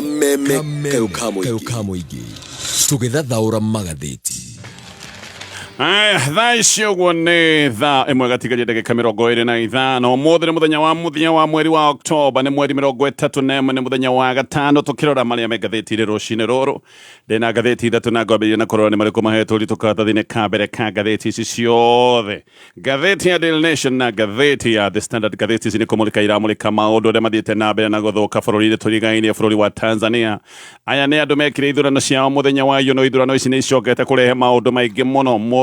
Kameme kayukamo igi tugithathaura magathiti. Thaa icio guo nĩ thaa ĩmwe gatigaria ndagĩka 25 ũmũthĩ nĩ mũthenya wa mweri wa Oktoba nĩ mweri 31 nĩ mũthenya wa gatano tũkĩrora marĩa me ngathĩti-inĩ rũcinĩ rũrũ ndĩna ngathĩti ithatũ na ngwambĩrĩria na kũrora nĩ marĩkũ mahetwo ũritũ karatathi-inĩ ka mbere ka ngathĩti ici ciothe. Ngathĩti ya Daily Nation na ngathĩti ya The Standard, ngathĩti ici nĩ kũmũrĩka iramũrĩka maũndũ ũrĩa mathiĩte na mbere na gũthũka bũrũri-inĩ tũrigainie bũrũri wa Tanzania. Aya nĩ andũ mekire ithurano ciao mũthenya wa iyũ, no ithurano ici nĩ icokete kũrehe maũndũ maingĩ mũno.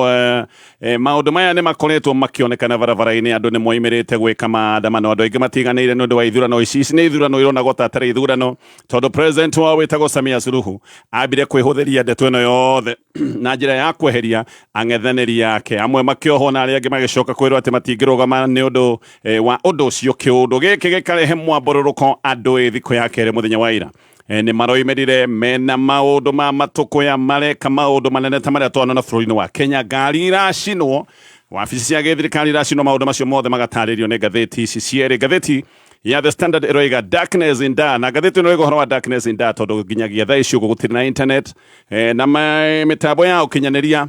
Maũndũ maya nĩ makoretwo makĩonekana barabara-inĩ, andũ nĩ moimĩrĩte gwĩka maandamano, andũ aingĩ matiganĩire nĩ ũndũ wa ithurano ici. Ici nĩ ithurano ironagwo ta atarĩ ithurano, tondũ president wao wĩtagwo Samia Suluhu ambire kwĩhũthĩria ndeto ĩno yothe na njĩra ya kweheria ang'ethanĩri yake, amwe makĩohwo na arĩa angĩ magĩcoka kwĩrwo atĩ matingĩrũgama nĩ ũndũ wa ũndũ ũcio. Kĩũndũ gĩkĩ gĩkarehe mwambũrũrũko andũ thikũ ya kerĩ mũthenya wa ira nĩ maroimerire mena maũndũ ma matũkũ ya mareka maũndũ manene ta marĩa twana na bũrũri-inĩ wa Kenya. Ngari iracinwo, wabici cia gĩthirikari iracinwo, maũndũ macio mothe magatarĩrio nĩ ngathĩti ici cierĩ. Ngathĩti ya The Standard ĩroiga darkness in Dar, na ngathĩti ĩno ĩroiga ũhoro wa darkness in Dar tondũ nginyagia thaa ici ũguo gũtirĩ na internet na mĩtambo ya ũkinyanĩria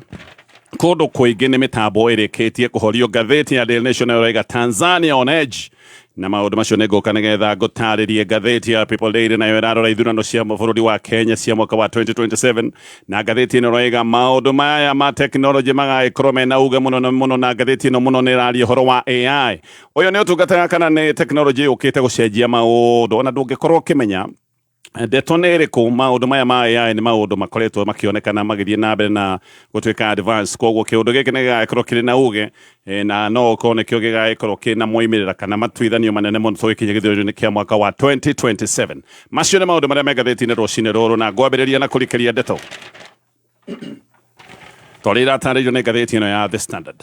kũndũ kũingĩ nĩ mĩtambo ĩrĩkĩtie kũhorio. Ngathĩti ya Daily Nation ĩroiga Tanzania on edge, na maũndũ macio nĩ ngũka nĩgetha ngũtarĩrie. Ngathĩti ya People Daily nayo ĩrarora ithurano cia bũrũri wa Kenya cia mwaka wa 2027, na ngathĩti ĩno ĩroiga maũndũ maya ma tekinoronjĩ magagĩkorwo mena uge mũno, na ngathĩti ĩno mũno nĩ ĩraria ũhoro wa AI. Ũyũ nĩ ũtungata kana nĩ tekinoronjĩ yũkĩte gũcenjia maũndũ, ona ndũngĩkorwo ũkĩmenya ndeto nĩ ĩrĩkũ. Maũndũ maya ma AI nĩ maũndũ makoretwo makĩonekana magĩthiĩ na mbere na gũtuĩka advance, koguo kĩũndũ gĩkĩ nĩ gĩgagĩkorwo kĩrĩ na uge na no ũkorwo nĩkĩo gĩgagĩkorwo kĩna moimĩrĩra kana matuithanio manene mũno tũgĩkinya gĩthurano-inĩ kĩa mwaka wa 2027. Macio nĩ maũndũ marĩa me ngathĩti-inĩ rũcinĩ rũrũ, na ngwambĩrĩria na kũrikĩria ndeto twarĩ iratarĩrio nĩ ngathĩti ĩno ya The Standard.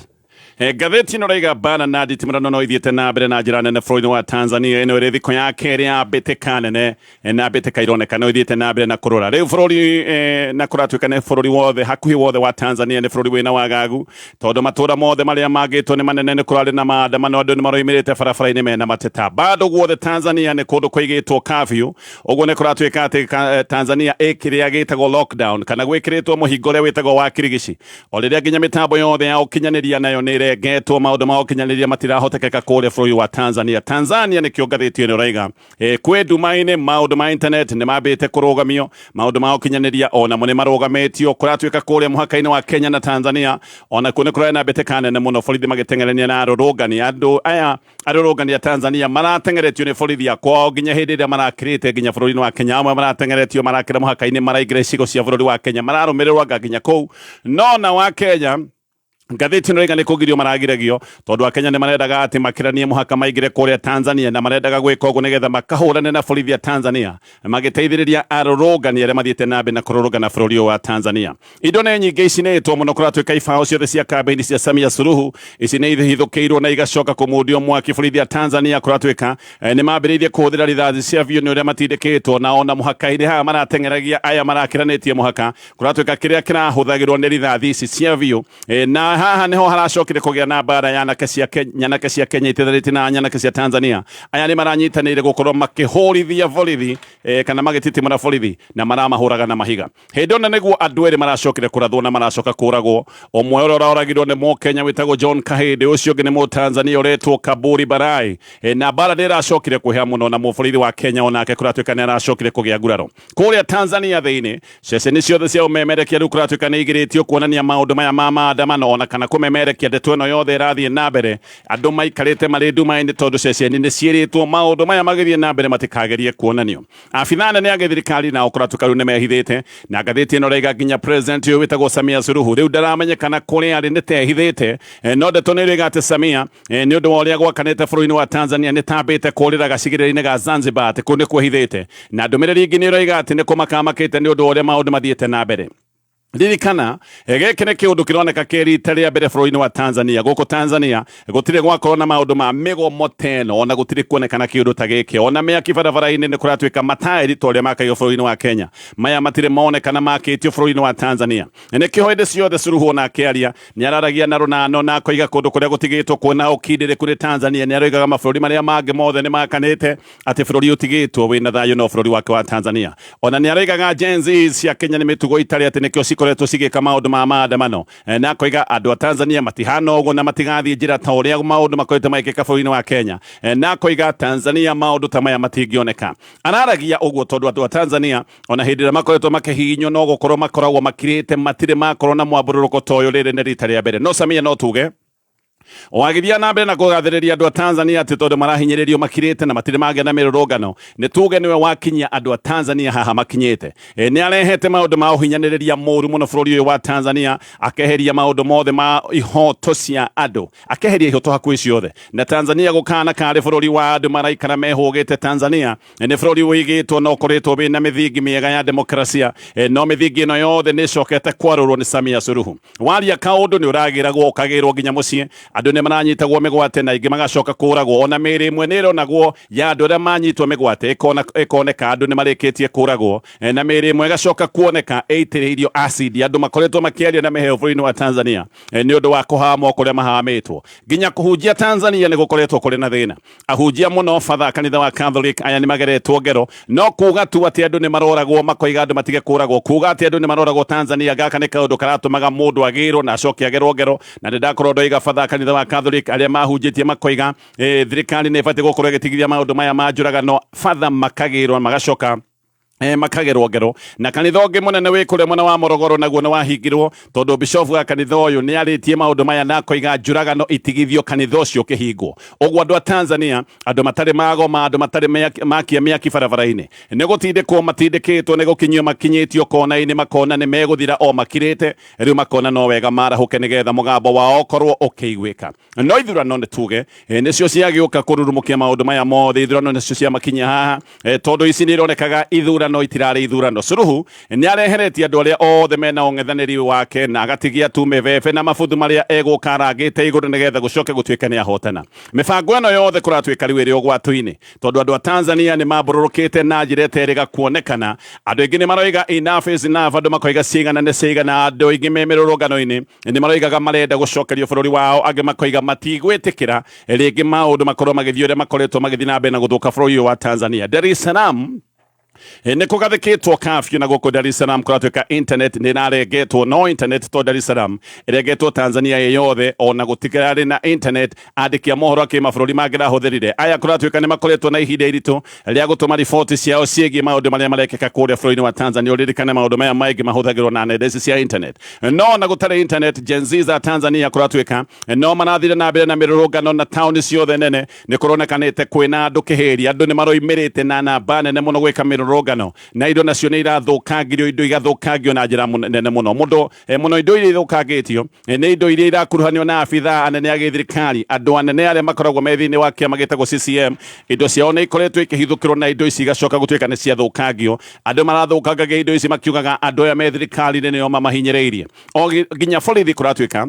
Ngathĩti ĩno ĩroiga mbara na nditimũrano no ithiĩte na mbere na njĩra nene bũrũri-inĩ wa Tanzania. Ĩno ĩrĩ thikũ ya kerĩ ya mbĩtĩka nene na mbĩtĩka ironeka no ithiĩte na mbere na kũrora. Rĩu bũrũri na kũratuĩka nĩ bũrũri wothe hakuhĩ wothe wa Tanzania nĩ bũrũri wĩna wagagu, tondũ matũũra mothe marĩa mangĩtwo nĩ manene nĩ kũrarĩ na maandamano, andũ nĩ maroimĩrĩte barabara-inĩ mena mateta. Bado guothe Tanzania nĩ kũndũ kũigĩtwo curfew, ũguo nĩ kũratuĩka atĩ Tanzania ĩkĩrĩa gĩtagwo lockdown kana gwĩkĩrĩtwo mũhingo ũrĩa wĩtagwo wa kirigici, o rĩrĩa nginya mĩtambo yothe ya ũkinyanĩria nayo nĩ ngetwo maũndũ ma ũkinyanĩria matirahotekeka kũrĩa bũrũri wa Tanzania. Tanzania nĩkĩo ngathĩti ĩno ĩroiga kwĩ nduma-inĩ maũndũ ma internet nĩ mambĩte kũrũgamio, maũndũ ma ũkinyanĩria onamo nĩ marũgamĩtio. Kũratuĩka kũrĩa mũhaka-inĩ wa Kenya na Tanzania ona kũo nĩ kũrarĩ na mbĩtĩka nene mũno, borithi magĩteng'erania na arũrũngani. Andũ aya arũrũngani a Tanzania marateng'eretio nĩ borithi ya kwao nginya hĩndĩ ĩrĩa marakĩrĩte nginya bũrũri-inĩ wa Kenya. Amwe marateng'eretio marakĩra mũhaka-inĩ maraingĩra icigo cia bũrũri wa Kenya, mararũmĩrĩrwo nginya kũu. No na wa Kenya ngathĩti ĩno ĩroiga nĩ kũgirio maragiragio, tondũ Akenya nĩ marendaga atĩ makĩranie mũhaka maingĩre kũrĩa Tanzania, na marendaga gwĩka ũguo nĩgetha makahũrane na borithi ya Tanzania magĩteithĩrĩria arũrũngani arĩa mathiĩte na mbere na kũrũrũngana bũrũri ũyũ wa Tanzania. Indo nĩ nyingĩ icinĩtwo mũno, kũratuĩka ibao ciothe cia kambĩini cia Samia Suluhu ici nĩ ihithũkĩirwo na igacoka kũmundio mwaki. Borithi ya Tanzania kũratuĩka nĩ mambĩrĩirie kũhũthĩra rithathi cia biũ nĩ ũrĩa matindĩkĩtwo, na ona mũhaka-inĩ haha marateng'eragia aya marakĩranĩtie mũhaka, kũratuĩka kĩrĩa kĩrahũthagĩrwo nĩ rithathi ici cia biũ. Na haha niho haracokire kũgĩa na mbara ya nyanake cia Kenya itithanĩtie na nyanake cia Tanzania. Aya nĩ maranyitanĩire gũkorwo makĩhũrithia borithi kana magĩtitimũra borithi na maramahũraga na mahiga. Hĩndĩ ĩno nĩguo andũ erĩ maracokire kũrathwo na maracoka kũragwo. Ũmwe ũrĩa ũroragirwo nĩ Mũkenya wĩtagwo John Kahĩndĩ, ũcio ũngĩ nĩ Mũtanzania ũretwo Kaburi Barai, na mbara nĩ ĩracokire kũhĩa mũno, na mũborithi wa Kenya onake kũratuĩka nĩ aracokire kũgĩa nguraro kũrĩa Tanzania thĩinĩ. Ceceni ciothe cia ũmemerekia rĩu kũratuĩka nĩ igĩrĩtio kuonania maũndũ maya ma maandamano ona kana kũmemerekia ndeto ĩno yothe ĩrathiĩ na mbere. Andũ maikarĩte marĩ nduma-inĩ tondũ ceceni nĩ ciĩrĩtwo maũndũ maya magĩthiĩ na mbere matikagerie kuonanio. Abithaa nene a gĩthirikari nao kũratuĩka rĩu nĩ mehithĩte, na ngathĩti ĩno ĩroiga nginya president ũyũ wĩtagwo Samia Suluhu rĩu ndaramenyekana kũrĩa arĩ, nĩ tehithĩte. No ndeto nĩ ĩroiga atĩ Samia nĩ ũndũ wa ũrĩa gwakanĩte bũrũri-inĩ wa Tanzania nĩ tambĩte kũrĩra gacigĩrĩra-inĩ ga Zanzibar atĩ kũu nĩ kwehithĩte, na ndũmĩrĩri ingĩ nĩ ĩroiga atĩ nĩ kũmakamakĩte nĩ ũndũ wa ũrĩa maũndũ mathiĩte na mbere. ririkana gĩkĩ nĩ kĩũndũ kĩroneka kĩrita rĩa mbere bũrũri-inĩ wa Tanzania. Gũkũ Tanzania gũtirĩ gwakorwo na maũndũ ma mĩgomo teno, ona gũtirĩ kuonekana kĩũndũ ta gĩkĩ. Ona mĩaki barabara-inĩ nĩ kũratuĩka mataĩri ta ũrĩa makagio bũrũri-inĩ wa Kenya, maya matirĩ monekana makĩtio bũrũri-inĩ wa Tanzania. Nĩkĩo hĩndĩ ciothe Suluhu na akĩaria nĩ araragia na rũnano na akoiga kũndũ kũrĩa gũtigĩtwo kuona ũkindĩrĩku nĩ Tanzania. Nĩ aroigaga mabũrũri marĩa mangĩ mothe nĩ makanĩte atĩ bũrũri ũtigĩtwo wĩna thayũ no bũrũri wake wa Tanzania. Ona nĩ aroigaga Gen Z cia Kenya nĩ mĩtugo itarĩ atĩ nĩkĩo cikoretwo cigĩka maũndũ ma maandamano, na akoiga andũ a Tanzania matihana ũguo na matigathiĩ njĩra ta ũrĩa maũndũ makoretwo magĩkĩka bũrũri-inĩ wa Kenya. Na akoiga Tanzania maũndũ ta maya matingĩoneka. Araragia ũguo tondũ andũ a Tanzania ona hĩndĩ ĩrĩa makoretwo makĩhihinywo no gũkorwo makoragwo makirĩte, matirĩ makorwo na mwambũrũrũko ta ũyũ. Rĩrĩ nĩ rita rĩa mbere. No Samia no tuge wagithia na mbere na kugathĩrĩria andũ a Tanzania atĩ tondũ marahinyĩrĩrio makirĩte na matirĩ magĩa na mĩrũrũngano, nĩ tuge nĩwe wakinyia andũ a Tanzania haha makinyĩte. Nĩ arehete maũndũ ma ũhinyanĩrĩria mũru mũno bũrũri ũyũ wa Tanzania, akeheria maũndũ mothe ma ihoto cia andũ, akeheria ihoto hakuhĩ ciothe. Na Tanzania gũkana karĩ bũrũri wa andũ maraikara mehũgĩte. Tanzania nĩ bũrũri wĩigĩtwo na ũkoretwo wĩna mĩthingi mĩega ya demokrasia, no mĩthingi ĩno yothe nĩ ĩcokete kwarũrwo nĩ Samia Suluhu. Waria kaũndũ nĩ ũragĩragwo ũkagĩrwo nginya mũciĩ, andũ nĩ maranyitagwo mĩgwate na ingĩ magacoka kũragwo. Ona mĩĩrĩ ĩmwe nĩ ĩronagwo ya andũ arĩa manyitwo mĩgwate ĩkoneka andũ nĩ marĩkĩtie kũragwo, na mĩĩrĩ ĩmwe ĩgacoka kuoneka ĩitĩrĩirio acid. Andũ makoretwo makĩaria na mĩheo bũrũri-inĩ wa Tanzania nĩ ũndũ wa kũhama kũrĩa mahamĩtwo. Nginya kũhunjia Tanzania nĩ gũkoretwo kũrĩ na thĩna. Ahunjia mũno batha kanitha wa Catholic aya nĩ mageretwo ngero, no kuga tu atĩ andũ nĩ maroragwo, makoiga andũ matige kũragwo. Kuga atĩ andũ nĩ maroragwo Tanzania, gaka nĩ kaũndũ karatũmaga mũndũ agĩrwo na acoke agerwo ngero. Na nĩndakorwo ndoiga batha kanitha wa Catholic arĩa mahunjĩtie makoiga thirikari nĩ ĩbatiĩ gũkorwo ĩgĩtigithia maũndũ maya ma njũragano, batha makagĩrwo magacoka makagerwo ngero. Na kanitha ũngĩ mũnene wĩ kũrĩa mwena wa Morogoro naguo nĩ wahingirwo tondũ bishofu wa kanitha ũyũ nĩ arĩtie maũndũ maya na akoiga njũragano itigithio, kanitha ũcio ũkĩhingwo. Ũguo andũ a Tanzania, andũ matarĩ magoma, andũ matarĩ makia mĩaki barabara-inĩ, nĩ gũtindĩkwo matindĩkĩtwo, nĩ gũkinyio makinyĩtio kona-inĩ, makona nĩ megũthira o makirĩte. Rĩu makona no wega marahũke nĩgetha mũgambo wao ũkorwo ũkĩiguĩka. No ithurano nĩ tuge nĩcio ciagĩũka kũrurumũkia maũndũ maya mothe. Ithurano nĩcio ciamakinyia haha tondũ ici nĩ ironekaga ithurano itirarĩ ithurano. Suluhu nĩ areheretie andũ arĩa othe mena ũng'ethanĩri wake na agatigia tu mĩbebe na mabuthu marĩa egũka arangĩte igũrũ nĩgetha gũcoke gũtuĩka nĩ ahotana. Mĩbango ĩno yothe kũratuĩka rĩu ĩrĩ ũgwati-inĩ tondũ andũ a Tanzania nĩ mambũrũrũkĩte na njĩra ĩterĩga kuonekana. Andũ aingĩ nĩ maroiga enough is enough, andũ makoiga ciigana nĩ ciigana. Andũ aingĩ me mĩrũrũngano-inĩ nĩ maroigaga marenda gũcokerio bũrũri wao, angĩ makoiga matigwĩtĩkĩra rĩngĩ maũndũ makorwo magĩthiĩ ũrĩa makoretwo magĩthiĩ na mbere na gũthũka bũrũri ũyũ wa Tanzania. Dar es Salaam nĩ kũgathĩkĩtwo kafyu na gũkũ Dar es Salaam kũratuĩka internet nĩ narengetwo. No internet to Dar es Salaam ĩrengetwo Tanzania yothe, ona gũtigarĩ na internet. Andĩki a mohoro a kĩmabũrũri mangĩrahũthĩrire aya kũratuĩka nĩ makoretwo na ihinda iritũ rĩa gũtũma riboti ciao ciĩgiĩ maũndũ marĩa marekĩka kũrĩa bũrũri-inĩ wa Tanzania. Ũririkane maũndũ maya maingĩ mahũthagĩrwo na nenda ici cia internet. No na gũtarĩ internet, Gen Z za Tanzania kũratuĩka no marathire na mbere na mĩrũrũngano na taũni ciothe nene. Nĩ kũronekanĩte kwĩna andũ kĩhĩri, andũ nĩ maroimĩrĩte na namba nene mũno gwĩka mĩrũrũngano, na indo nacio nĩ irathũkangio, indo igathũkangio na njĩra nene mũno mũno. Indo iria ithũkangĩtio nĩ indo iria irakuruhanio na abithaa anene a gĩthirikari, andũ anene arĩa makoragwo me thĩinĩ wa kĩama gĩtagwo CCM. Indo ciao nĩ ikoretwo ikĩhithũkĩrwo na indo ici igacoka gũtuĩka nĩ ciathũkangio. Andũ marathũkangagia indo ici makiugaga andũ aya me thirikari-inĩ nĩo mamahinyĩrĩirie. O nginya borithi kũratuĩka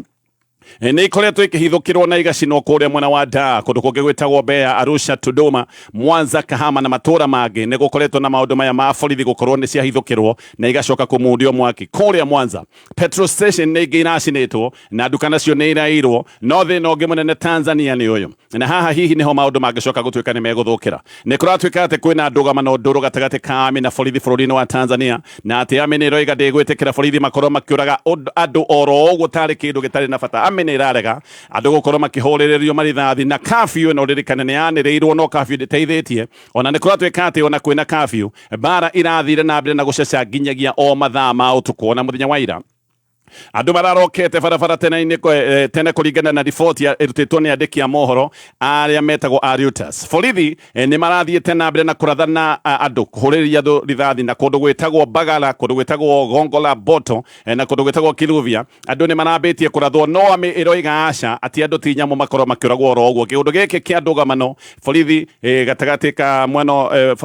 nĩ ikoretwo ikĩhithũkĩrwo na igacinwo kũrĩa mwena wa Dar, kũndũ kũngĩ gwĩtagwo Mbeya, Arusha, Dodoma, Mwanza, Kahama na matũũra mangĩ. Nĩ gũkoretwo na maũndũ maya ma borithi gũkorwo nĩ ciahithũkĩrwo na igacoka kũmundio mwaki. Kũrĩa Mwanza petrol station nĩ ingĩ iracinĩtwo na nduka nacio nĩ irairwo. No thĩna ũngĩ mũnene Tanzania nĩ ũyũ, na haha hihi nĩho maũndũ mangĩcoka gũtuĩka nĩ megũthũkĩra. Nĩ kũratuĩka atĩ kwĩna ndũgamano ndũrũ gatagatĩ ka AMI na borithi bũrũri-inĩ wa Tanzania, na atĩ AMI nĩ ĩroiga ndĩgwĩtĩkĩra borithi makorwo makĩũraga andũ oro ũguo tarĩ kĩndũ gĩtarĩ na bata. AMI nĩ ĩrarega andũ gũkorwo makĩhũrĩrĩrio marithathi, na kafyu ĩno ririkane nĩ yanĩrĩirwo, no kafyu ndĩteithĩtie. Ona nĩ kũratuĩka atĩ ona kwĩna kafyu, mbara irathire na mbere na gũceca nginyagia o mathaa ma ũtukũ. Ona mũthenya wa ira Andu mararokete barabara tene kuringana na riboti irutitwo ni andiki a mohoro aria metagwo a Reuters. Borithi ni marathiĩte na mbere na kũrathana andu kuhũrĩria andu rithathi na kũndũ gwĩtagwo Bagala, kũndũ gwĩtagwo Gongola Boto na kũndũ gwĩtagwo Kiluvia. Andu ni marambĩtie kũrathwo no ĩroiga aca ati andu ti nyamu makorwo makĩũragwo oro ũguo. Kĩũndũ gĩkĩ kĩa ndũgamano borithi gatagatĩ ka mwena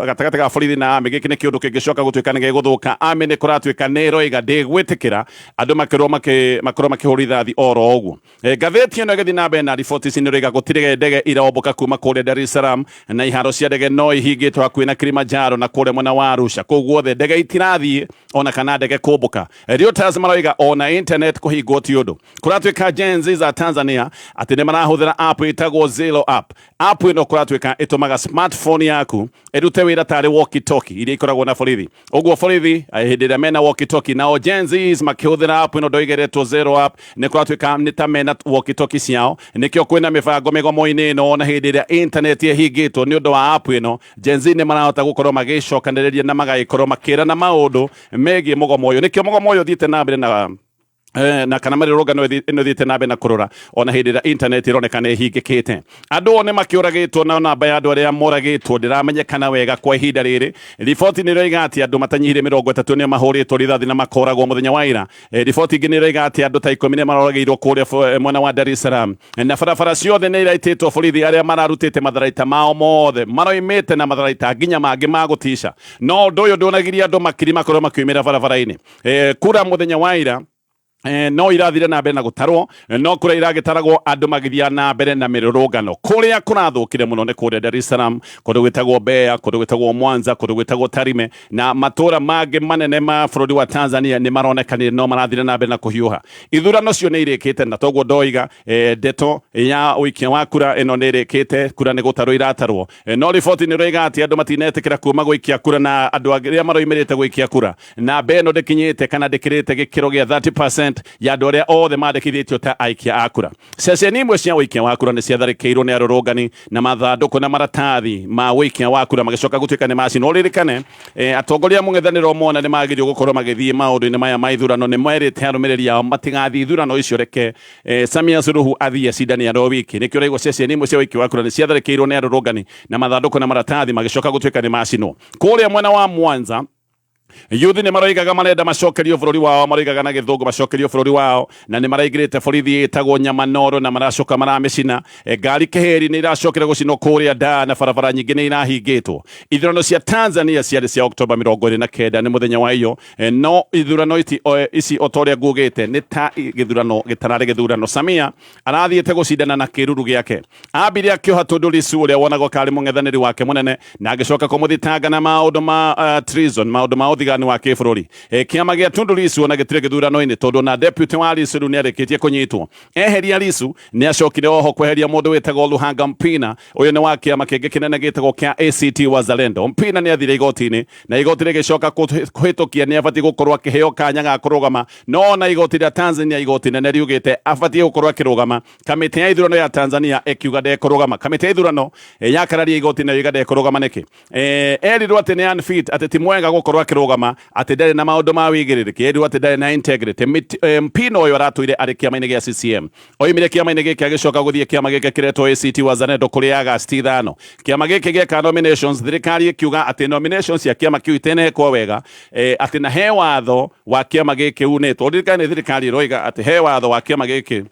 gatagatĩ ka borithi na army gĩkĩ nĩ kĩũndũ kĩngĩcoka gũtuĩka nĩ gĩgũthũka. Army nĩ kũratuĩka nĩ ĩroiga ndĩgwĩtĩkĩra andu makorwo makĩhũri thi oro ũguo. Ngathĩti ĩno ĩgĩthiĩ na mbere na riboti ici nĩ ĩroiga gũtirĩ ndege iromboka kuma kũrĩa Dar es Salaam na iharo cia ndege no ihingĩtwo hakuhĩ na Kilimanjaro na kũrĩa mwena wa Arusha. Koguo othe ndege itirathiĩ ona kana ndege kũmbũka. Reuters maroiga ona internet kũhingwo ti ũndũ. Kũratuĩka Gen Z za Tanzania atĩ nĩ marahũthĩra app ĩtagwo Zero app. App ĩno kũratuĩka ĩtũmaga smartphone yaku ĩrute wĩra tarĩ walkie talkie iria ikoragwo na borithi. Ũguo borithi hĩndĩ ĩrĩa mena walkie talkie nao Gen Z makĩhũthĩra app ĩno ndoigeretwo Zero app nĩ kũratuĩka nĩ ta mena walkie talkie ciao. Nĩkĩo kwĩna mĩbango mĩgomo-inĩ ĩno ona hĩndĩ ĩrĩa internet ĩhingĩtwo nĩ ũndũ wa app ĩno. Gen Z nĩ marahota gũkorwo magĩcokanĩrĩria na magagĩkorwo makĩrana maũndũ megiĩ mũgomo ũyũ. Nĩkĩo mũgomo ũyũ ũthiĩte na mbere na kana mĩrũrũngano ĩno ĩthiĩte na mbere na kũrora ona hĩndĩ ĩrĩa internet ĩroneka nĩ ĩhingĩkĩte. Andũ nĩ makĩũragĩtwo na namba ya andũ arĩa moragĩtwo ndĩramenyekana wega kwa ihinda rĩrĩ. Riboti nĩ ĩroiga atĩ andũ matanyihire 30 nĩ mahũrĩtwo rithathi na makoragwo mũthenya wa ira. Riboti ingĩ nĩ ĩroiga atĩ andũ ta 10 nĩ maroragĩirwo kũrĩa mwena wa Dar es Salaam na barabara ciothe nĩ iraitĩtwo borithi arĩa mararutĩte matharaita mao mothe maroimĩte na matharaita nginya mangĩ ma gũtisha. No ũndũ ũyũ ndũnagiria andũ makiri makorwo makiumĩra barabara-inĩ. Kura mũthenya wa ira no irathire na mbere na gutarwo no kura iragitaragwo andu magithia na mbere na mirurungano kuria kurathukire muno ne kuria Dar es Salaam kundu gwitagwo Mbeya kundu gwitagwo Mwanza kundu gwitagwo Tarime na matura mangi manene ma bururi wa Tanzania ni maronekanire no marathire na mbere na kuhiuha. Ithurano cio ni irikite na toguo ndoiga ndeto ya uikia wa kura ino ni irikite kura ni gutarwo iratarwo no riboti ni roiga ati andu matinetikira kuma guikia kura na andu agiria maroimirite guikia kura na beno ndikinyite kana ndikirite gikiro gia 30% ya andũ arĩa othe mandĩkithĩtio ta aikia a kura. Ceceni imwe cia ũikia wa kura nĩ ciatharĩkĩirwo nĩ arũrũngani na mathandũkũ na maratathi ma ũikia wa kura magĩcoka gũtuĩka nĩ macini. Ũririkane atongoria mũng'ethanĩro mona nĩ magĩrĩirwo gũkorwo magĩthiĩ maũndũ-inĩ maya ma ithurano. Nĩ merĩte arũmĩrĩri ao matigathiĩ ithurano icio, reke Samia Suluhu athiĩ acindane aro wiki. Nĩkĩo ũraigua ceceni imwe cia ũikia wa kura nĩ ciatharĩkĩirwo nĩ arũrũngani na mathandũkũ na maratathi magĩcoka gũtuĩka nĩ macini. Kũrĩa mwena wa Mwanza yuthi nĩ maroigaga marenda macokerio bũrũri wao, maroigaga na gĩthũngũ macokerio bũrũri wao na nĩ maraigĩrĩte borithi ĩtagwo Nyamanoro na maracoka maramĩcina. Ngari keheri nĩ iracokera gũcinwo kũrĩa Dar na barabara nyingĩ nĩ irahingĩtwo. Ithurano cia Tanzania ciarĩ cia Oktoba 29 nĩ mũthenya wa iyo. No ithurano ici o torĩa ngugĩte nĩ ta gĩthurano gĩtararĩ gĩthurano. Samia arathiĩte gũcindana na kĩruru gĩake. Ambire akĩoha Tundu Lissu ũrĩa wonagwo karĩ mũng'ethanĩri wake mũnene na agĩcoka kũmũthitanga na maũndũ ma treason, maũndũ ma ũthigani wa kĩbũrũri. Kĩama gĩa Tundu Lissu ona gĩtirĩ gĩthurano-inĩ tondũ na deputy wa Lissu nĩ arĩkĩtie kũnyitwo. Eheria Lissu nĩ acokire oho kweheria mũndũ wĩtagwo Luhanga Mpina. Ũyũ nĩ wa kĩama kĩngĩ kĩnene gĩtagwo kĩa ACT Wazalendo. Mpina nĩ athire igoti-inĩ na igoti rĩgĩcoka kũhĩtũkia nĩ abatiĩ gũkorwo akĩheo kanya ga kũrũgama, no na igoti rĩa Tanzania igoti nene riugĩte abatiĩ gũkorwo akĩrũgama. Kamĩtĩ ya ithurano ya Tanzania ĩkiuga ndekũrũgama. Kamĩtĩ ya ithurano yakararia igoti nayo ndekũrũgama nĩkĩ. Erirwo atĩ nĩ unfit, atĩ ti mwega gũkorwo akĩrũgama, atĩ ndarĩ na maũndũ ma wĩigĩrĩrĩki, erirwo atĩ ndarĩ na integrity. Mpina ũyũ aratũire arĩ kĩama-inĩ gĩa CCM, oimire kĩama-inĩ gĩkĩ agĩcoka gũthiĩ kĩama gĩkĩ kĩretwo ACT Wazalendo kũrĩ Agasti 5. Kĩama gĩkĩ gĩeka nominations, thirikari ĩkiuga atĩ nominations cia kĩama kĩu itinekwo wega, atĩ na he watho wa kĩama gĩkĩ unĩtwo. Ririkane thirikari ĩroiga atĩ he watho wa kĩama gĩkĩ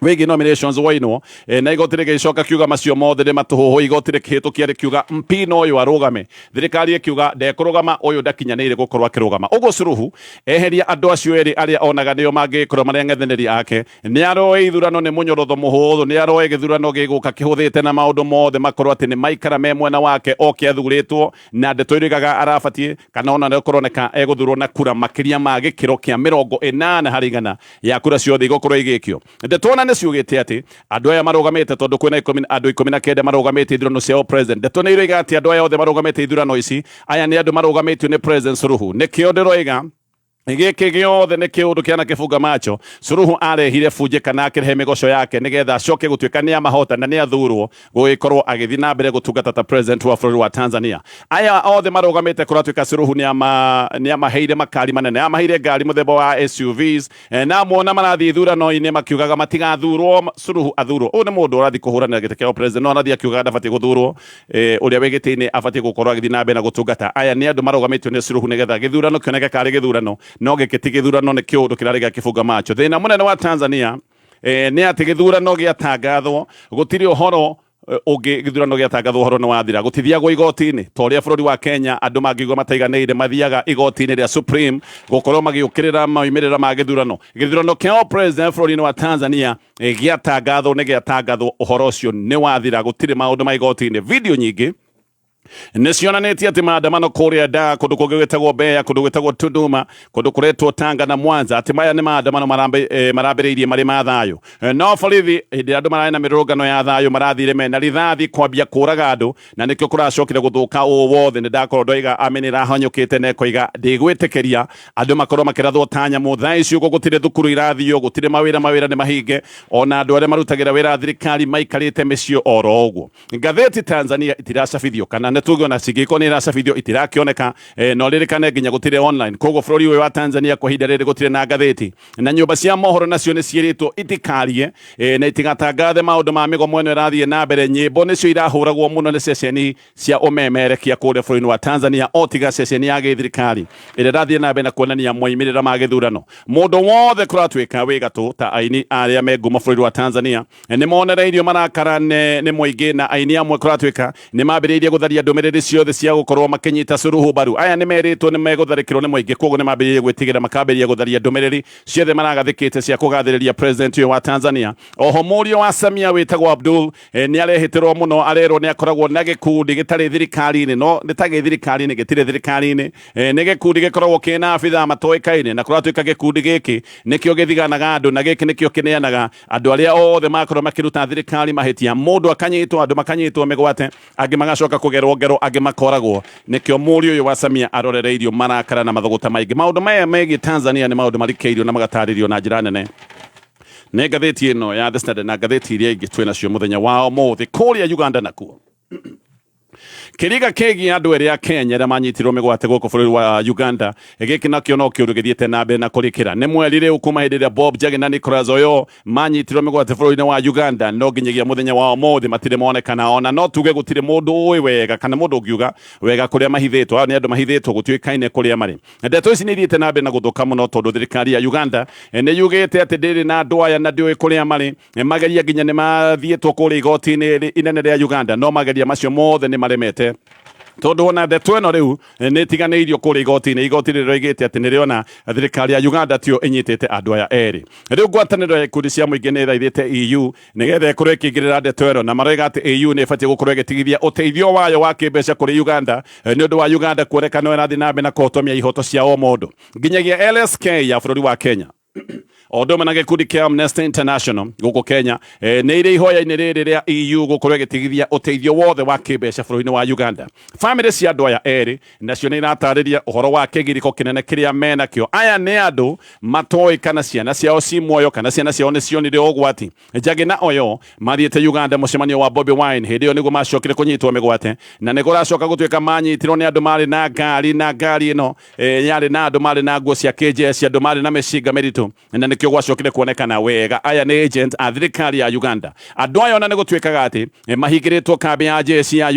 wĩgiĩ nominations woinwo, na igoti rĩgĩcoka kiuga macio mothe nĩ matũhũhũ. Igoti rĩkĩhĩtũkia rĩkiuga Mpina ũyũ arũgame, thirikari ĩkiuga ndekũrũgama, ũyũ ndakinyanĩire gũkorwo akĩrũgama. Ũguo Suluhu eheria andũ acio erĩ arĩa onaga nĩo mangĩkorwo marĩ ang'ethanĩri ake. Nĩ aroe ithurano nĩ mũnyorotho mũhũthũ, nĩ aroe gĩthurano gĩgũka kĩhũthĩte na maũndũ mothe makorwo atĩ nĩ maikara me mwena wake oke athurĩtwo, na ndeto irigaga arabatiĩ kana ona nĩ kũroneka egũthurwo na kura makĩria ma gĩkĩro kĩa 80% ya kura ciothe igũkorwo igĩkio. Ndeto nĩ ciugĩte atĩ andũ aya marũgamĩte tondũ kwĩna andũ 19 marũgamĩte ithurano cia president. Ndeto nĩ iroiga atĩ andũ aya othe marũgamĩte ithurano ici, aya nĩ andũ marũgamĩtio nĩ President Suluhu. Nĩkĩo ndĩroiga giki giothe ni kiundu kiana kifunga macho Suluhu arehire buje kana akirehe migoco yake nigetha acoke gutuika ni amahota na ni athurwo gugikorwo agithi na mbere gutungata ta president wa bũrũri wa Tanzania. Aya othe marugamite kuratuika Suluhu ni amaheire makari manene, amaheire ngari muthemba wa SUVs na mona marathi ithurano-ini makiugaga matigathurwo Suluhu athurwo. Uyu ni mundu urathi kuhuranira giti kia president no arathi akiugaga ndabatie guthurwo, uria wi giti-ini abatie gukorwo agithi na mbere na gutungata. Aya ni andu marugamitio ni Suluhu nigetha githurano kioneke kari githurano no gikiti githurano ni kiundu kirari gia kifunga macho. Thina munene wa Tanzania ni ati githurano giatangathwo gutiri uhoro ugi githurano giatangathwo uhoro ni wathira gutithiagwo igoti-ini to uria bũrũri wa Kenya andu mangigwa mataiganĩire mathiaga igoti-ini ria Supreme gukorwo magiukirira maumirira ma githurano kia president bũrũri-ini wa Tanzania giatangathwo ni giatangathwo uhoro ucio ni wathira gutiri maundu ma igoti-ini. Video nyingi nicionanĩtie atĩ maandamano kũrĩa Dar, kũndũ kũngĩ gwĩtagwo Mbeya, kũndũ gwĩtagwo Tunduma, kũndũ kũretwo Tanga na Mwanza, atĩ maya nĩ maandamano marambĩrĩirie marĩ ma thayũ. No borithi hĩndĩ ĩrĩa andũ mararĩ na mĩrũrũngano ya thayũ marathire mena rithathi kwambia kũraga andũ, na nĩkĩo kũracokire gũthũka ũũ wothe. Nĩ ndakorwo ndoiga Amini nĩrahonyokĩte na ekoiga ndĩgwĩtĩkĩria andũ makorwo makĩrathwo ta nyamũ. Thaa ici ũguo gũtirĩ thukuru irathio, gũtirĩ mawĩra nĩ mahinge, ona andũ arĩa marutagĩra wĩra thirikari maikarĩte mĩciĩ oro ũguo. Ngathĩti Tanzania itiracabithio kana netugo na sigiko ni rasafithio itirakioneka no ririkane nginya gutire online. Koguo bũrũri ũyũ wa Tanzania kwa ihinda rĩrĩ gutire na ngathĩti, na nyũmba cia mohoro nacio nĩ ciĩrĩtwo itikarie na itigatangathe maũndũ ma mĩgomo ĩno ĩrathiĩ na mbere. Nyĩmbo nĩcio irahũragwo mũno nĩ ceceni cia ũmemerekia kũrĩa bũrũri-inĩ wa Tanzania, o tiga ceceni ya gĩthirikari ĩrĩa ĩrathiĩ na mbere na kuonania moimĩrĩra ma gĩthurano. Mũndũ wothe kũratuĩka wĩ gatũ ta aini arĩa me ngumo bũrũri wa Tanzania nĩ monereirio marakara nĩ mũingĩ, na aini amwe kũratuĩka nĩ mambĩrĩirie gũtharia ndũmĩrĩri ciothe cia gukorwo makinyita Suluhu mbaru. Aya nĩ meritwo nĩ megũtharĩkĩrwo nĩ mũingĩ, koguo nĩ mambĩrĩirie gwĩtigĩra makambĩrĩria gũtharia ndũmĩrĩri ciothe maragathĩkĩte cia kũgathĩrĩria president ũyũ wa Tanzania. Oho mũriũ wa Samia wĩtagwo Abdul nĩ arehĩtĩrwo mũno, arerwo nĩ akoragwo na gĩkundi gĩtarĩ thirikari-inĩ, no nĩ ta gĩthirikari-inĩ gĩtirĩ thirikari-inĩ, nĩ gĩkundi gĩkoragwo kĩna abitha matoĩkaine, na kũratuĩka gĩkundi gĩkĩ nĩkĩo gĩthiganaga andũ, na gĩkĩ nĩkĩo kĩneanaga andũ arĩa othe makorwo makĩruta thirikari mahĩtia. Mũndũ akanyitwo, andũ makanyitwo mĩgwate, angĩ magacoka kũgerwo ngero, angĩ makoragwo. Nĩkĩo mũriũ ũyũ wa Samia arorereirio marakara na mathũgũta maingĩ. Maũndũ maya megiĩ Tanzania nĩ maũndũ marikĩirio na magatarĩrio na njĩra nene nĩ ngathĩti ĩno ya The Standard na ngathĩti iria ingĩ twĩ nacio mũthenya wa ũmũthĩ. Kũrĩa Uganda nakuo kĩriga kĩgiĩ andũ erĩ a Kenya arĩa manyitirwo mĩgwate gũkũ bũrũri wa Uganda, gĩkĩ nakĩo no kĩũndũ gĩthiĩte na mbere na kũrĩkĩra. Nĩ mweri rĩu kuma hĩndĩ ĩrĩa Bob Njagi na Nicholas Oyoo manyitirwo mĩgwate bũrũri-inĩ wa Uganda, no nginyagia mũthenya wa ũmũthĩ matirĩ monekana. Ona no tuge gũtirĩ mũndũ ũĩ wega kana mũndũ ũngiuga wega kũrĩa mahithĩtwo. Nĩ andũ mahithĩtwo gũtuĩkaine kũrĩa marĩ. Ndeto ici nĩ ithiĩte na mbere na gũthũka mũno, tondũ thirikari ya Uganda nĩ yugĩte atĩ ndĩrĩ na andũ aya na ndĩũĩ kũrĩa marĩ. Mageria nginya nĩ mathiĩtwo kũrĩa igoti-inĩ inene rĩa Uganda, no mageria macio mothe nĩ maremete, tondu ona ndeto ĩno rĩu nĩ ĩtiganĩirio kũrĩa igoti-inĩ. Igoti rĩroigĩte atĩ nĩrĩona thirikari ya Uganda tio ĩnyitĩte andũ aya erĩ. Rĩu ngwatanĩro ya ikundi cia mũingĩ nĩ ĩthaithĩte EU nĩgetha ĩkorwo ĩkĩingĩrĩra ndeto ĩno, na maroiga atĩ EU nĩ ĩbatiĩ gũkorwo ĩgĩtigithia ũteithio wayo wa kĩmbeca kũrĩ Uganda nĩ ũndũ wa Uganda kuonekana ĩrathiĩ na mbere na kũhotomia ihoto cia o mũndũ. Nginyagia LSK ya bũrũri wa Kenya o ũndũ ũmwe na gĩkundi kĩa Amnesty International gũkũ Kenya nĩ irĩ ihoya-inĩ rĩrĩ rĩa EU gũkorwo ĩgĩtigithia ũteithio wothe wa kĩmbeca bũrũri-inĩ wa Uganda. Famĩlĩ cia andũ aya erĩ nacio nĩ iratarĩria ũhoro wa kĩgirĩko kĩnene kĩrĩa menakĩo. Aya nĩ andũ matoĩ kana ciana ciao ci muoyo kana ciana ciao nĩ cionire ũgwati. Njagi na Oyoo mathiĩte Uganda mũcemanio wa Bobi Wine, hĩndĩ ĩyo nĩguo macokire kũnyitwo mĩgwate, na nĩ kũracoka gũtuĩka manyitirwo nĩ andũ marĩ na ngari, na ngari ĩno yarĩ na andũ marĩ na nguo cia kĩnjeci, andũ marĩ na mĩcinga mĩritũ, na nĩkĩo gwacokire kuonekana wega aya nĩ agent a thirikari ya Uganda. Andũ aya ona nĩ gũtuĩkaga atĩ mahingĩrĩtwo kambĩ ya jeshi ya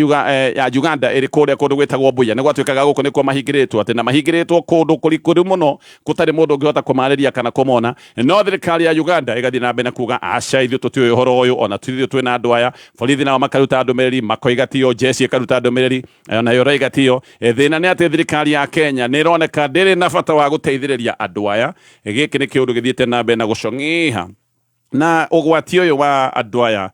Uganda ĩrĩ kũrĩa kũndũ gwĩtagwo Mbugua. Nĩ gwatuĩkaga gũkũ nĩkuo mahingĩrĩtwo, atĩ na mahingĩrĩtwo kũndũ kũrikũru mũno gũtarĩ mũndũ ũngĩhota kũmarĩria kana kũmona. No thirikari ya Uganda ĩgathiĩ na mbere na kuga aca ithuĩ tũtiũĩ ũhoro ũyũ, ona tũthiĩ twĩna andũ aya. Borithi nao makaruta ndũmĩrĩri, makoiga tio, jeshi ĩkaruta ndũmĩrĩri, nayo roiga tio. Thĩna nĩ atĩ thirikari ya Kenya nĩ ĩroneka ndĩrĩ na bata wa gũteithĩrĩria andũ aya. Gĩkĩ nĩ kĩũndũ gĩthiĩte na mbere na gũcong'iha na ũgwati ũyũ wa andũ aya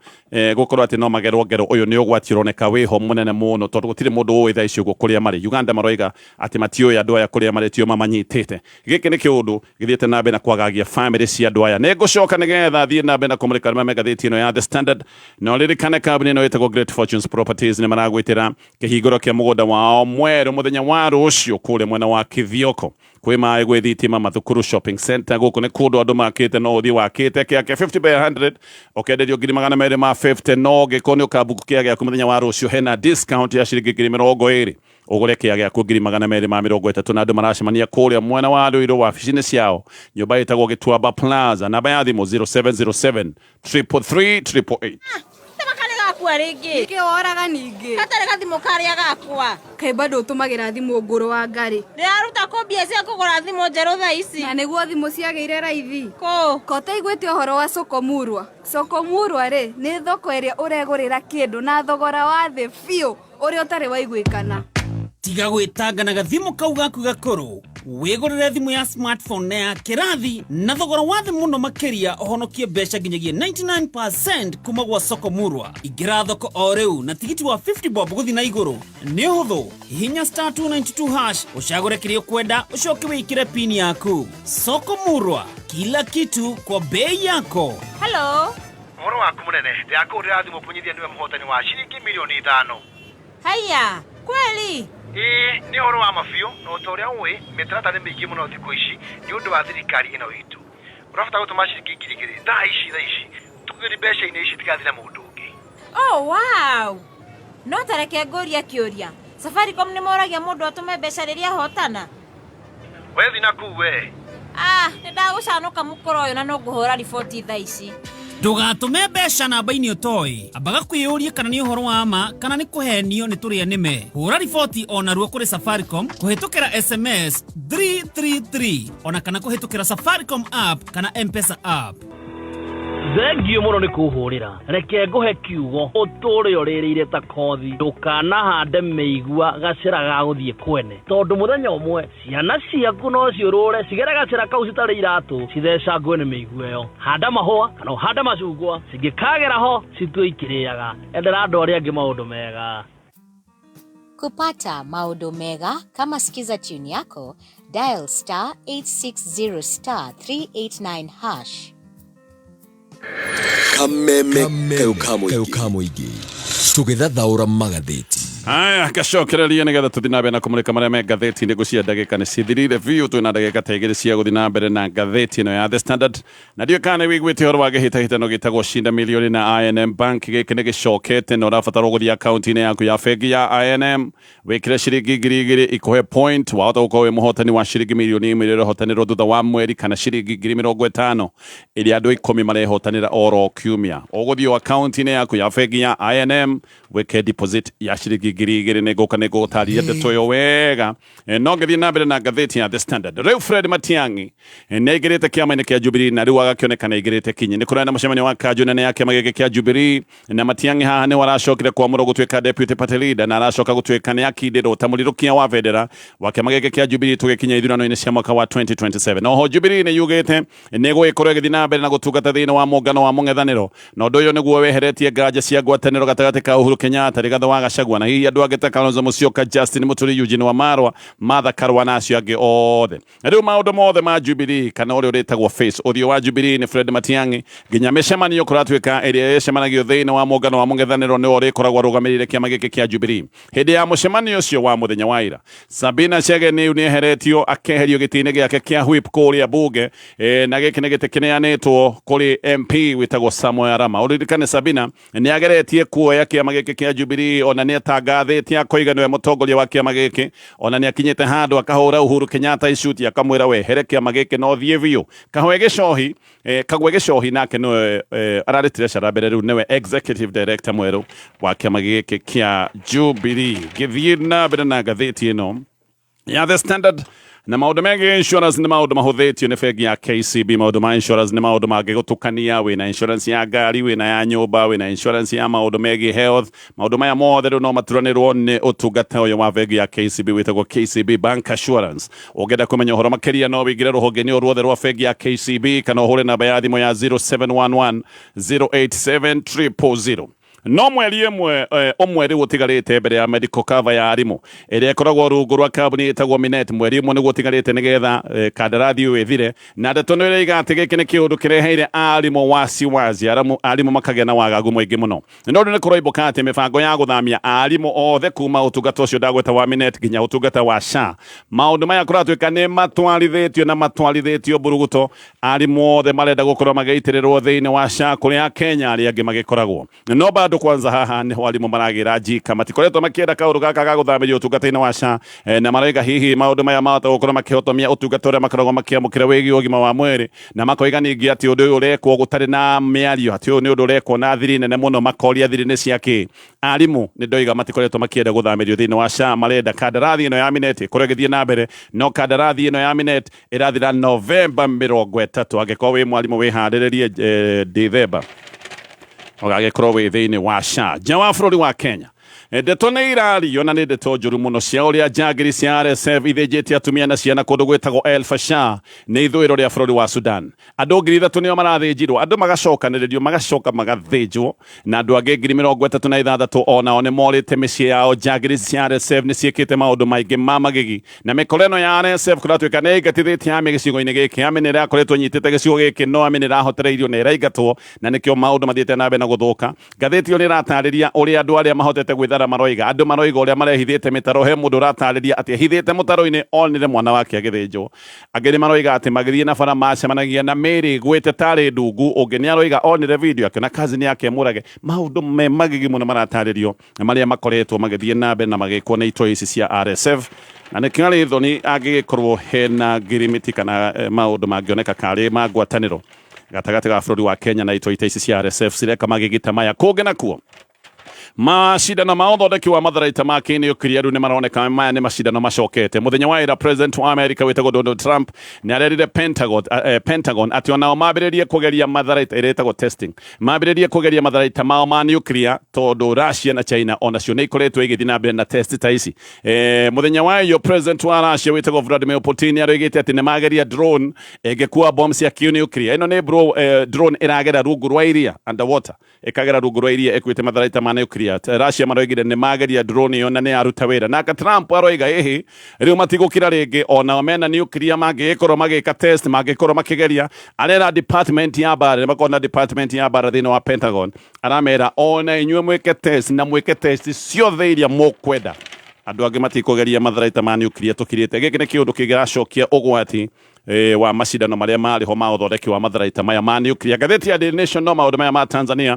gukorwo ati no magerwo ngero uyu ni ugwati uroneka wiho munene muno tondu gutire mundu uwi thaa icio kuria mari Uganda maroiga ati matio andu aya kuria mari tio mamanyitite giki ni kiundu githiete na mbere kwagagia family cia andu aya negucoka nigetha thie na mbere na kumulika na magathiti ino ya The Standard no ririkane kambuni ino itagwo Great Fortunes Properties ni maragwitira kihinguro kia mugunda wao mweru muthenya wa rucio kuria mwena wa Kithioko kwi mai gwi thitima mathukuru shopping center guku ni kundu andu makite no uthi wakite kia 50 by 100 okenderio ngiri magana meri ma 50 no gikoni ukabuku kia gya kumuthenya wa rucio hena discount ya ciringi ngiri 20 ugure kia gya ngiri magana meri ma 30 na andu maracemania kuria mwena wa Ruiru wabici-ini ciao nyumba itagwo Gituamba Plaza namba ya thimu 0707 333 888 Gakua ringi ike oraga ningi atare gathimo karia gakua kai bado utumagira thimo nguru wa ngari ndiraruta kombia cia kugura thimo njeru thaa ici na niguo thimo ciageire raithi ko taiguite uhoro wa Sokomurwa ri ni thoko iria uregurira kindu na thogora wa thi biu uria utari waiguikana tiga gwitangana gathimo kau gaku gakuru wigurire thimu ya smartphone na ya kirathi na thogora wa thi muno makiria uhonokie mbeca nginyagia 99% kuma gwa Sokomurwa ingira thoko o riu na tigiti wa 50 bob guthi na iguru ni huthu hinya *292# ucagure kirio kwenda ucoke wikire pin yaku Sokomurwa kila kitu kwa bei yako. Hello Moro waku munene ndiakurira thimu punyithia niwe muhotani wa shilingi milioni 5 haya kweli ni horo wa mafio no toria uwe metrata ni mingi muno thiku ici ni undu wa thirikari ino itu urafata gutuma shilingi ngiri thaa ici tukiri besha ine ici tigathira mundu ungi. Oh wow no tareke ngoria kiuria Safaricom ni moragia mundu atume besha riria hotana wethi na kuwe nindagucanuka mukoro uyu na no nguhura riboti thaa ici ndugatume mbeca namba-ini utoi ambaga kwiyuria kana ni uhoro wa ma kana ni kuhenio ni turia nime hura riboti ona ruo kuri Safaricom kuhitukira SMS 333 ona kana kuhitukira Safaricom app kana M-Pesa app. Thengio muno ni kuhurira reke nguhe kiugo uturi uririre ta kothi ndukanahande meigua gacira ga guthie kwene tondu muthenya umwe ciana ciaku no ciurure cigere gacira kau citari iratu citheca ngwene meigua yo handa mahua kana handa macungwa cingikagera ho citue ikiriaga endera andu aria angi maundu mega. Kupata maundu mega kama sikiza tune yako dial *860 *389#. Kameme kayukamo igi tugethathaura magathiti aya gacokereria nigetha tuthi na mbere na kumulika maria me ngatheti ndigo cia ndagika ni cithirire biu twina ndagika ta igiri cia guthi na mbere na ngatheti ino ya The Standard na ndio kana wiguite horo wa gihitahitano gitagwo shinda milioni na INM bank giki ni gicokete no rabatara guthia account ine yaku ya bengi ya INM wikire ciringi ngiri igiri ikuhe point wahota gukorwo muhotani wa ciringi milioni 1 iria hotanirwo thutha wa mweri kana ciringi ngiri 50 iria andu 10 marehotanira oro kiumia uguthio account ine yaku ya bengi ya INM weke deposit ya ciringi ngiri igiri negoka negotari ndeto yo wega no ngithi na mbere na ngatheti ya The Standard riu Fred Matiang'i negirite kiama-ini kia Jubilee na riu agakionekana igirite kinyi ni kurana mucemanio wa kajuna ya kiama giki kia Jubilee na Matiang'i haha ni waracokire kwamura gutwika deputy party leader na aracoka gutwika ni akindiro tamurirukia wa vendera wa kiama giki kia Jubilee tugikinya ithurano-ini cia mwaka wa 2027 no ho Jubilee ni yugite nego ikorwo githi na mbere na gutungata thiini wa mungano wa mung'ethaniro no ndu uyu niguo weheretie nganja cia ngwataniro gatagati ka Uhuru Kenyatta rigatho wa Gachagua na hihi andu agita Kalonzo Musyoka Justin Muturi Eugene Wamalwa Martha Karua na acio angi othe riu maundu mothe ma Jubilee kana uria uritagwo face uthio wa Jubilee ni Fred Matiang'i nginya micemanio kuratwika iria yecemanagio thiini wa mungano wa mung'ethaniro ni uri koragwo rugamirire kiama giki kia Jubilee hindi ya mucemanio ucio wa muthenya wa ira Sabina Chege ni eheretio akeherio gitini giake kia whip kuria bunge na giki ni giti kineanitwo kuri MP witagwo Samuel Arama uririkane Sabina ni ageretie kuoya kiama giki kia Jubilee ona ni atangathĩtie akoiga niwe mutongoria wa kiama giki ona ni akinyite handu akahura Uhuru Kenyatta icuti akamwira wehere kiama giki no thie biu kahwe gicohi kagwe gicohi nake no araritire cara mbere riu niwe executive director mweru wa kiama giki kia Jubilee githie na mbere na ngathĩti ino ya The Standard na maundu megi insurance ni maundu mahuthitio ni bengi ya KCB. Maundu ma insurance ni maundu mangigotukania wina insurance ya ngari, wina ya nyumba, wina insurance ya maundu megi health. Maundu maya mothe no maturanirwo ni utungata uyu wa bengi ya KCB witagwo KCB Bank Assurance. Ugenda kumenya uhoro makiria no wigire ruhonge-ini ruothe rwa bengi ya KCB kana uhure namba ya thimu ya 0711 087 000. No mweri ĩmwe omweri gutigarite mbere ya medical cover ya arimu ĩrĩa ĩkoragwo rungu rwa kambuni ĩtagwo Minet. Mweri ĩmwe nĩ gutigarite nĩgetha kandarathi ũyũ ĩthire, na ndeto nĩ ĩroiga atĩ gĩkĩ nĩ kĩũndũ kĩreheire arimu wasiwasi, arimu makagĩa na wagagu mũingĩ mũno. No nĩ kũroimbũka atĩ mĩbango ya gũthamia arimu othe kuma ũtungata ũcio ndagweta wa Minet nginya ũtungata wa SHA, maũndũ maya kũratuĩka nĩ matwarithĩtio na matwarithĩtio mburuguto. Arimu othe marenda gũkorwo magĩitĩrĩrwo thĩinĩ wa SHA kũrĩa Akenya arĩa angĩ magĩkoragwo. No bado kwanza haha ni walimu maragira jika matikoretwo makienda kaundu gaka ga guthamirio utungata-ini wa SHA na maraiga hihi maundu maya mahota gukorwo makihotomia utungata uria makoragwo makiamukira wigi ugima wa mwiri, na makoiga ningi ati undu uyu urekwo gutari na miario, ati uyu ni undu urekwo na thiri nene muno, makoria thiri ni ciaki. Arimu ni ndoiga matikoretwo makienda guthamirio thiini wa SHA, marenda kandarathi ino ya Minet kuria githie na mbere. No kandarathi ino ya Minet irathira November 30, angikorwo wi mwalimu wihariririe December ogagĩkorwo wĩ thĩinĩ wa SHA nja wa bũrũri wa Kenya. Ndeto nĩ irario na nĩ ndeto njũru mũno cia ũrĩa njangiri cia RSF ithĩnjĩte atumia na ciana kũndũ gwĩtagwo El Fasher nĩ ithũĩro rĩa bũrũri wa Sudan. Andũ 3,000 nĩo marathĩnjirwo, andũ magacokanĩrĩrio magacoka magathĩnjwo, na andũ angĩ 36,000 onao nĩ morĩte mĩciĩ yao. Njangiri cia RSF nĩ ciĩkĩte maũndũ maingĩ ma magigi, na mĩkora ĩno ya RSF kũratuĩka nĩ ĩingatithĩtie Army gĩcigo-inĩ gĩkĩ. Army nĩ ĩrakoretwo ĩnyitĩte gĩcigo gĩkĩ, no Army nĩ ĩrahotereirio na ĩraingatwo, na nĩkĩo maũndũ mathiĩte na mbere na gũthũka. Ngathĩti ĩyo nĩ ĩratarĩria ũrĩa andũ arĩa mahotete gwĩthara maroiga, andũ maroiga ũrĩa marehithĩte mĩtaro. He mũndũ ũratarĩria atĩ ahithĩte mũtaro-inĩ onire mwana wake agĩthĩnjwo. Angĩ nĩ maroiga atĩ magĩthiĩ na bara macemanagia na mĩĩrĩ ĩgwĩte tarĩ ndungu. Ũngĩ nĩ aroiga onire video akĩona cousin yake mũrage. Maũndũ me magigi mũno maratarĩrio marĩa makoretwo magĩthiĩ na mbere na magĩkwo nĩ itoi ici cia RSF, na nĩ kĩarĩ thoni angĩgĩkorwo hena ngirimiti kana maũndũ mangĩoneka karĩ ma ngwatanĩro gatagatĩ ga bũrũri wa Kenya na itoi ici cia RSF cireka magĩgita maya. Kũngĩ nakuo macindano ma ũthondeki wa matharaita ma kĩnĩũkiria rĩu nĩ maroneka maya nĩ macindano macokete. Mũthenya wa ira president wa America wĩtagwo Donald Trump nĩ arerire Pentagon atĩ onao mambĩrĩrie kũgeria matharaita ĩrĩa ĩtagwo testing, mambĩrĩrie kũgeria matharaita mao ma nuclear, tondũ Russia na China onacio nĩ ikoretwo igĩthiĩ na mbere na test ta ici. Mũthenya wa iyo president wa Russia wĩtagwo Vladimir Putin nĩ aroigĩte atĩ nĩ mageria drone ĩngĩkuua bomb cia kĩnĩũkiria. Ĩno nĩ drone ĩragera rungu rwa iria underwater, ĩkagera rungu rwa iria ĩkuĩte matharaita ma nuclear. Russia maroigire nĩ mageria drone ĩyo na nĩ yaruta wĩra. Nake Trump aroiga ĩhĩ rĩu matigũkira rĩngĩ, onao mena nuclear mangĩkorwo magĩka test, mangĩkorwo makĩgeria. Arera department ya mbara, nĩ makorwo na department ya mbara thĩinĩ wa Pentagon, aramera ona inyuĩ mwĩke test na mwĩke test ciothe iria mũkwenda. Andũ angĩ matikũgeria matharaita ma nuclear tũkirĩte. Gĩkĩ nĩ kĩũndũ kĩngĩracokia ũgwati wa macindano marĩa marĩho ma ũthondeki wa matharaita maya ma nuclear. Ngathĩti ya Daily Nation no maũndũ maya ma Tanzania,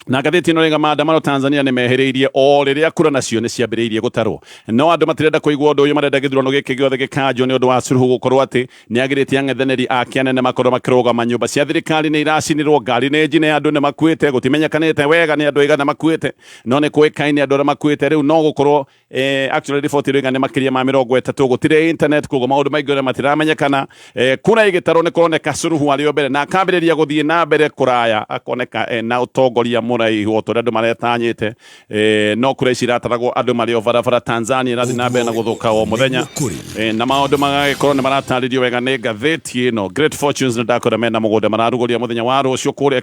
na ngathĩti ĩno rĩga maandamano Tanzania nĩ mehĩrĩirie o rĩrĩa kura nacio nĩ ciambĩrĩirie gũtarwo. No andũ matirenda kũigua ũndũ ũyũ, marenda gĩthurano gĩkĩ gĩothe gĩkanjwo nĩ ũndũ wa Suluhu gũkorwo atĩ nĩ agĩrĩtie ang'ethanĩri ake anene makorwo makĩrũgama. Nyũmba cia thirikari nĩ iracinirwo, ngari nĩ njine, andũ nĩ makuĩte, gũtimenyekanĩte wega nĩ andũ aigana makuĩte, no nĩ kũĩkaine andũ arĩa makuĩte. Rĩu no gũkorwo actually report ĩroiga nĩ makĩria ma 30, gũtirĩ internet, koguo maũndũ maingĩ ũrĩa matiramenyekana. Kura ĩgĩtarwo nĩ kũroneka Suluhu arĩ o mbere na akambĩrĩria gũthiĩ na mbere kũraya, akoneka na ũtongoria mũraihu o tũrĩa andũ maretanyĩte. No kura ici irataragwo andũ marĩ o barabara. Tanzania ĩrathiĩ na mbere na gũthũka o mũthenya, na maũndũ magagĩkorwo nĩ maratarĩrio wega nĩ ngathĩti ĩno. Great Fortunes nĩ ndakora mena mũgũnda mararugũria mũthenya wa rũciũ kũrĩa